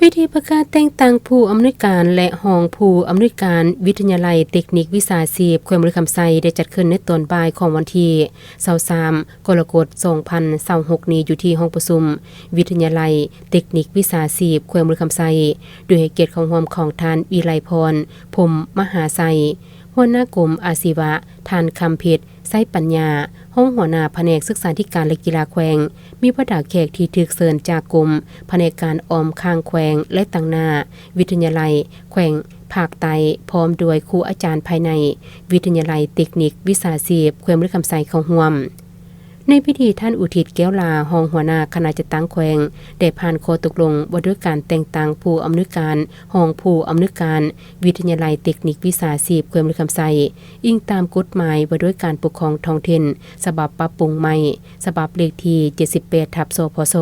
พิธีประกาศแต่งตั้งผู้อำนวยการและรองผู้อำนวยการวิทยาลัยเทคนิควิชาชีพแขวงบริคำไซได้จัดขึ้นในตอนบ่ายของวันที่23กรกฎาคม2026นี้อยู่ที่ห้องประชุมวิทยาลัยเทคนิควิชาชีพแขวงบริคำไซโดยให้เกียรติของร่วมของท่านวิไลพรพรหมมหาไซหัวหน้ากรมอาชีวะท่านคำเพชรไซปัญญาห้องหัวหน้าแผนกศึกษาธิการและกีฬาแขวงมีบรรดาแขกที่ถูกเชิญจากกรมแผนกการออมข้างแขวงและต่างหน้าวิทยาลัยแขวงภาคใต้พร้อมด้วยครูอาจารย์ภายในวิทยาลัยเทคนิควิชาชีพแขวงบริคำไซเข้าร่วมในพิธีท่านอุทิศแก้วลาห้องหัวหน้าคณะจัดตั้งแขวงได้ผ่านข้อตกลงว่าด้วยการแต่งตั้งผู้อำนวยการห้องผู้อำนวยการวิทยาลัยเทคนิควิชาชีพแขวงบริคำไซอิงตามกฎหมายว่าด้วยการปกครองท้องถิ่นฉบับปรับปรุงใหม่ฉบับเลขที่78/สพส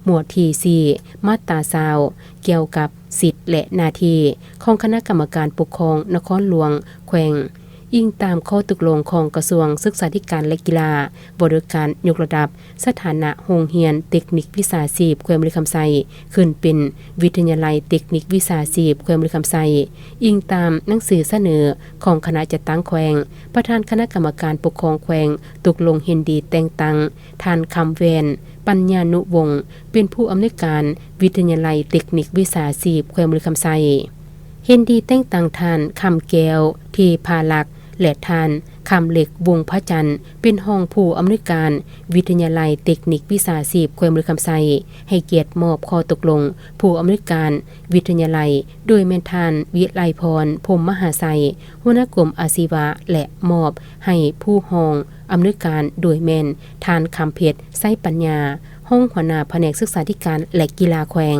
หมวดที่4มาตรา20เกี่ยวกับสิทธิและหน้าที่ของคณะกรรมการปกครองนครหลวงแขวงอิงตามข้อตกลงของกระทรวงศึกษาธิการและกีฬาบริการยกระดับสถานะโรงเรียนเทคนิควิชาชีพแขวงบริคำไซขึ้นเป็นวิทยาลัยเทคนิควิชาชีพแขวงบริคำไซอิงตามหนังสือเสนอของคณะจัดตั้งแขวงประธานคณะกรรมการปกครองแขวงตกลงเห็นดีแต่งตั้งท่านคำแวนปัญญานุวงศ์เป็นผู้อำนวยการวิทยาลัยเทคนิควิชาชีพแขวงบริคำไซเห็นดีแต่งตั้งท่านคำแก้วที่พาลักษ์และท่านคำเหล็กวงพระจันทร์เป็นห้องผู้อำนวยการวิทยาลัยเทคนิควิชาชีพแขวงบริคำไซให้เกียรติมอบข้อตกลงผู้อำนวยการวิทยาลัยโดยแม่นท่านวิไลพรพรหมมหาไซหัวหน้ากรมอาชีวะและมอบให้ผู้ห้องอำนวยการโดยแม่นท่านคำเพชรไซปัญญาห้องหัวหน้าแผนกศึกษาธิการและกีฬาแขวง